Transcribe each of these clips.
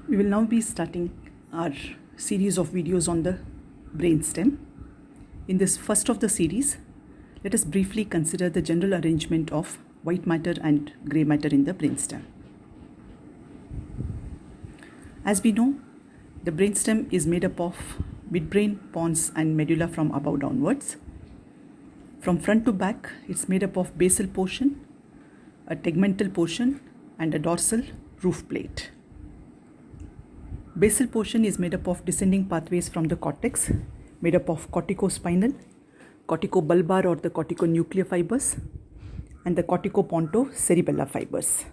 We will now be starting our series of videos on the brainstem. In this first of the series, let us briefly consider the general arrangement of white matter and grey matter in the brainstem. As we know, the brainstem is made up of midbrain, pons and medulla from above downwards. From front to back, it's made up of basal portion, a tegmental portion and a dorsal roof plate. Basal portion is made up of descending pathways from the cortex, made up of corticospinal, corticobulbar or the corticonuclear fibers, and the corticopontocerebellar fibers.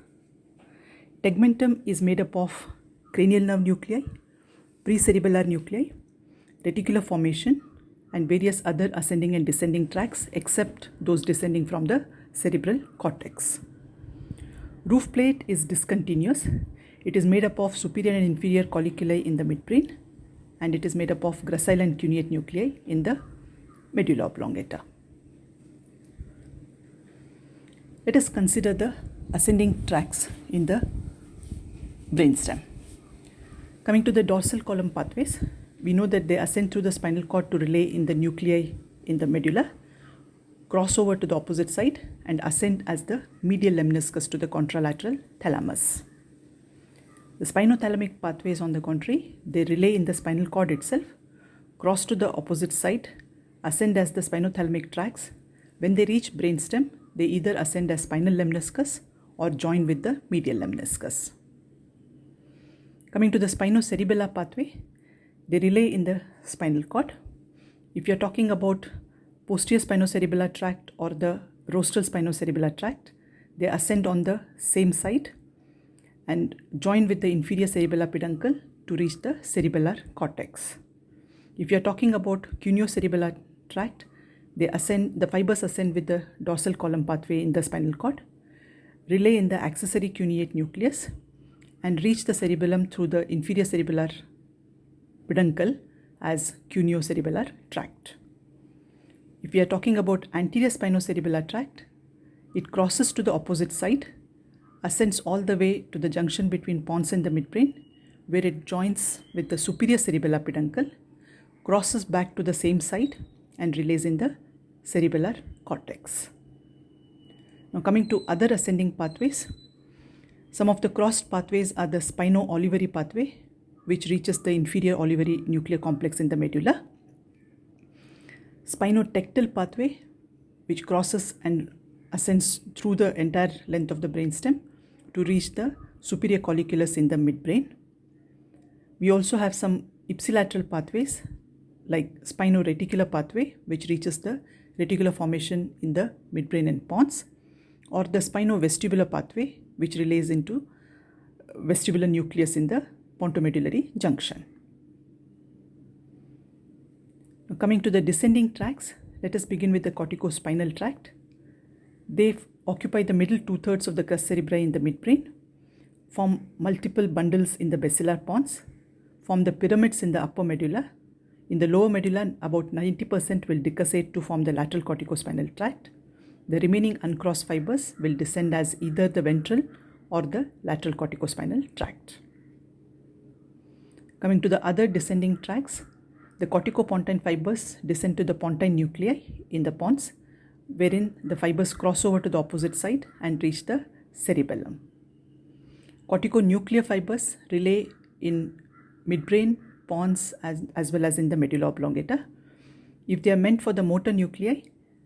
Tegmentum is made up of cranial nerve nuclei, precerebellar nuclei, reticular formation, and various other ascending and descending tracts except those descending from the cerebral cortex. Roof plate is discontinuous. It is made up of superior and inferior colliculi in the midbrain, and it is made up of gracile and cuneate nuclei in the medulla oblongata. Let us consider the ascending tracts in the brainstem. Coming to the dorsal column pathways, we know that they ascend through the spinal cord to relay in the nuclei in the medulla, cross over to the opposite side, and ascend as the medial lemniscus to the contralateral thalamus. The spinothalamic pathways, on the contrary, they relay in the spinal cord itself, cross to the opposite side, ascend as the spinothalamic tracts. When they reach brainstem, they either ascend as spinal lemniscus or join with the medial lemniscus. Coming to the spinocerebellar pathway, they relay in the spinal cord. If you are talking about posterior spinocerebellar tract or the rostral spinocerebellar tract, they ascend on the same side and join with the inferior cerebellar peduncle to reach the cerebellar cortex. If you are talking about cuneo-cerebellar tract, the fibers ascend with the dorsal column pathway in the spinal cord, relay in the accessory cuneate nucleus, and reach the cerebellum through the inferior cerebellar peduncle as cuneo-cerebellar tract. If we are talking about anterior spinocerebellar tract, it crosses to the opposite side, ascends all the way to the junction between pons and the midbrain, where it joins with the superior cerebellar peduncle, crosses back to the same side, and relays in the cerebellar cortex. Now coming to other ascending pathways, some of the crossed pathways are the spino-olivary pathway, which reaches the inferior olivary nuclear complex in the medulla, spinotectal pathway, which crosses and ascends through the entire length of the brainstem to reach the superior colliculus in the midbrain. We also have some ipsilateral pathways like spinoreticular pathway, which reaches the reticular formation in the midbrain and pons, or the spinovestibular pathway, which relays into vestibular nucleus in the pontomedullary junction. Now coming to the descending tracts, let us begin with the corticospinal tract. They occupy the middle 2/3 of the crus cerebri in the midbrain, form multiple bundles in the basilar pons, form the pyramids in the upper medulla. In the lower medulla, about 90% will decussate to form the lateral corticospinal tract. The remaining uncrossed fibers will descend as either the ventral or the lateral corticospinal tract. Coming to the other descending tracts, the corticopontine fibers descend to the pontine nuclei in the pons, wherein the fibers cross over to the opposite side and reach the cerebellum. Corticonuclear fibers relay in midbrain, pons as well as in the medulla oblongata. If they are meant for the motor nuclei,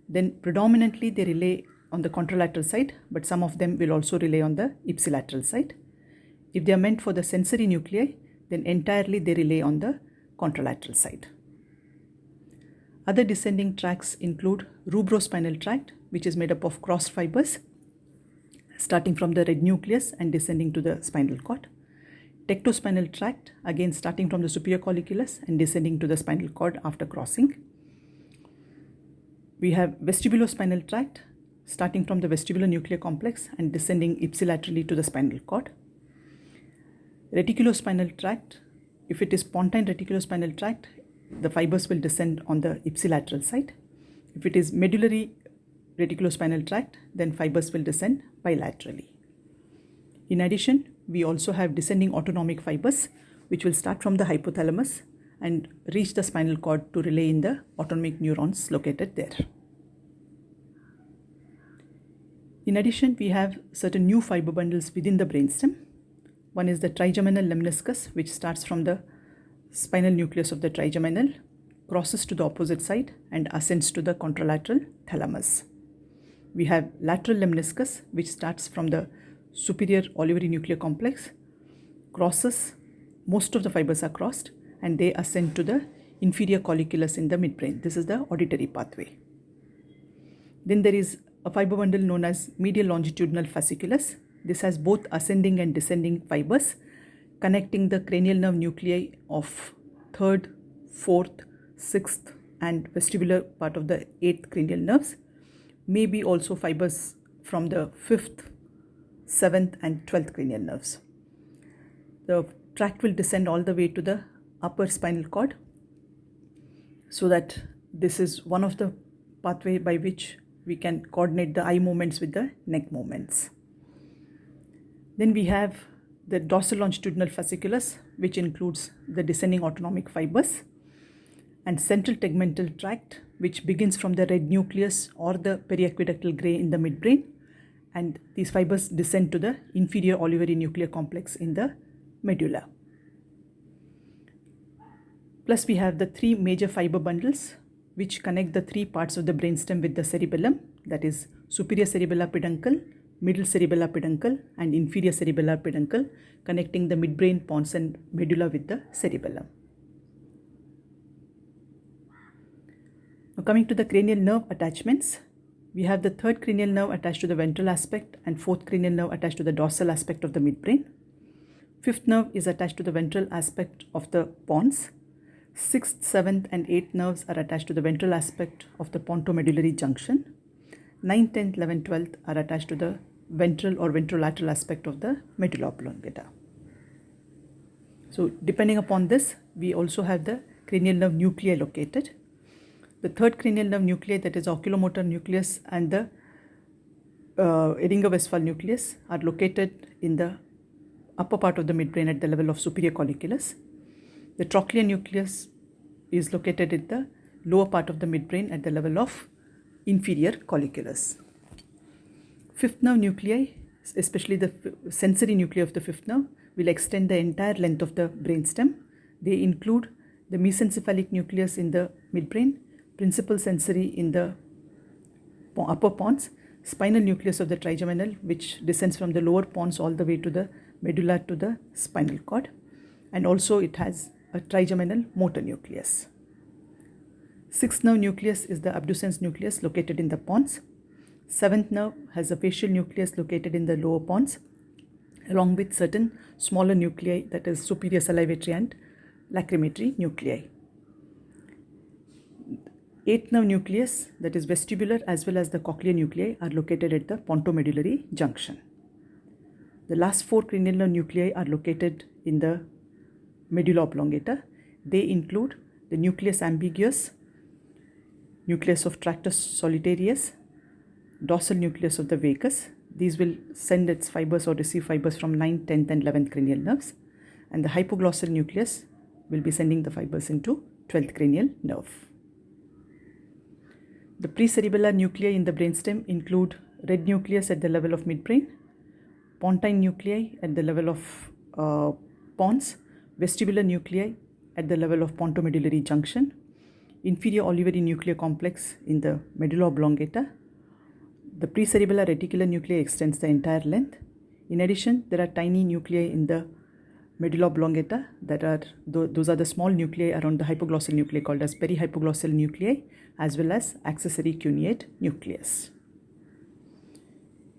then predominantly they relay on the contralateral side, but some of them will also relay on the ipsilateral side. If they are meant for the sensory nuclei, then entirely they relay on the contralateral side. Other descending tracts include rubrospinal tract, which is made up of crossed fibers, starting from the red nucleus and descending to the spinal cord. Tectospinal tract, again starting from the superior colliculus and descending to the spinal cord after crossing. We have vestibulospinal tract, starting from the vestibular nuclear complex and descending ipsilaterally to the spinal cord. Reticulospinal tract, if it is pontine reticulospinal tract, the fibers will descend on the ipsilateral side. If it is medullary reticulospinal tract, then fibers will descend bilaterally. In addition, we also have descending autonomic fibers, which will start from the hypothalamus and reach the spinal cord to relay in the autonomic neurons located there. In addition, we have certain new fiber bundles within the brainstem. One is the trigeminal lemniscus, which starts from the spinal nucleus of the trigeminal, crosses to the opposite side and ascends to the contralateral thalamus. We have lateral lemniscus, which starts from the superior olivary nuclear complex, crosses, most of the fibers are crossed, and they ascend to the inferior colliculus in the midbrain. This is the auditory pathway. Then there is a fiber bundle known as medial longitudinal fasciculus. This has both ascending and descending fibers connecting the cranial nerve nuclei of 3rd, 4th, 6th and vestibular part of the 8th cranial nerves. Maybe also fibers from the 5th, 7th and 12th cranial nerves. The tract will descend all the way to the upper spinal cord, so that this is one of the pathway by which we can coordinate the eye movements with the neck movements. Then we have the dorsal longitudinal fasciculus, which includes the descending autonomic fibers, and central tegmental tract, which begins from the red nucleus or the periaqueductal gray in the midbrain, and these fibers descend to the inferior olivary nuclear complex in the medulla. Plus we have the 3 major fiber bundles which connect the 3 parts of the brainstem with the cerebellum, that is superior cerebellar peduncle, middle cerebellar peduncle and inferior cerebellar peduncle, connecting the midbrain, pons and medulla with the cerebellum. Now coming to the cranial nerve attachments, we have the 3rd cranial nerve attached to the ventral aspect and 4th cranial nerve attached to the dorsal aspect of the midbrain. 5th nerve is attached to the ventral aspect of the pons. 6th, 7th and 8th nerves are attached to the ventral aspect of the pontomedullary junction. 9th, 10th, 11th, 12th are attached to the ventral or ventrolateral aspect of the medulla oblongata. So depending upon this, we also have the cranial nerve nuclei located. The 3rd cranial nerve nuclei, that is oculomotor nucleus and the Edinger-Westphal nucleus, are located in the upper part of the midbrain at the level of superior colliculus. The trochlear nucleus is located in the lower part of the midbrain at the level of inferior colliculus. 5th nerve nuclei, especially the sensory nuclei of the 5th nerve, will extend the entire length of the brainstem. They include the mesencephalic nucleus in the midbrain, principal sensory in the upper pons, spinal nucleus of the trigeminal, which descends from the lower pons all the way to the medulla to the spinal cord, and also it has a trigeminal motor nucleus. 6th nerve nucleus is the abducens nucleus located in the pons. 7th nerve has a facial nucleus located in the lower pons, along with certain smaller nuclei, that is superior salivatory and lacrimatory nuclei. 8th nerve nucleus, that is vestibular as well as the cochlear nuclei, are located at the pontomedullary junction. The last 4 cranial nerve nuclei are located in the medulla oblongata. They include the nucleus ambiguus, nucleus of tractus solitarius, dorsal nucleus of the vagus. These will send its fibers or receive fibers from 9th, 10th and 11th cranial nerves, and the hypoglossal nucleus will be sending the fibers into 12th cranial nerve. The precerebellar nuclei in the brainstem include red nucleus at the level of midbrain, pontine nuclei at the level of pons, vestibular nuclei at the level of pontomedullary junction, inferior olivary nuclear complex in the medulla oblongata. The precerebellar reticular nuclei extends the entire length. In addition, there are tiny nuclei in the medulla oblongata that are, those are the small nuclei around the hypoglossal nuclei called as perihypoglossal nuclei, as well as accessory cuneate nucleus.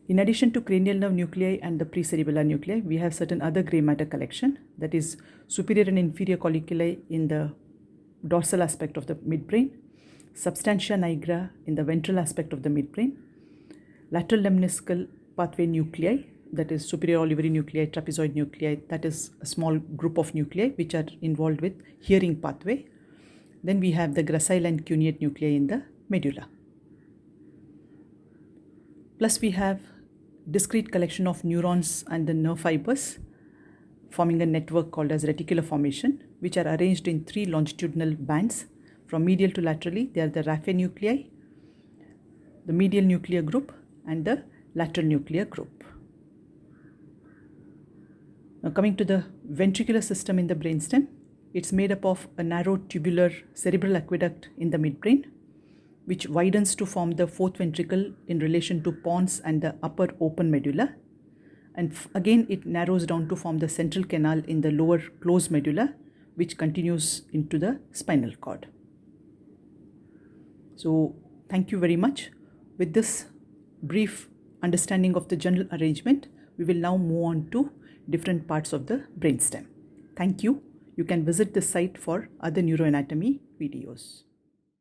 In addition to cranial nerve nuclei and the precerebellar nuclei, we have certain other grey matter collection, that is superior and inferior colliculi in the dorsal aspect of the midbrain, substantia nigra in the ventral aspect of the midbrain, lateral lemniscal pathway nuclei, that is superior olivary nuclei, trapezoid nuclei, that is a small group of nuclei which are involved with hearing pathway. Then we have the gracile and cuneate nuclei in the medulla. Plus we have discrete collection of neurons and the nerve fibers forming a network called as reticular formation, which are arranged in 3 longitudinal bands from medial to laterally. They are the raphe nuclei, the medial nuclear group, and the lateral nuclear group. Now coming to the ventricular system in the brainstem, it's made up of a narrow tubular cerebral aqueduct in the midbrain, which widens to form the 4th ventricle in relation to pons and the upper open medulla. And again, it narrows down to form the central canal in the lower closed medulla, which continues into the spinal cord. So thank you very much. With this brief understanding of the general arrangement, we will now move on to different parts of the brainstem. Thank you. You can visit the site for other neuroanatomy videos.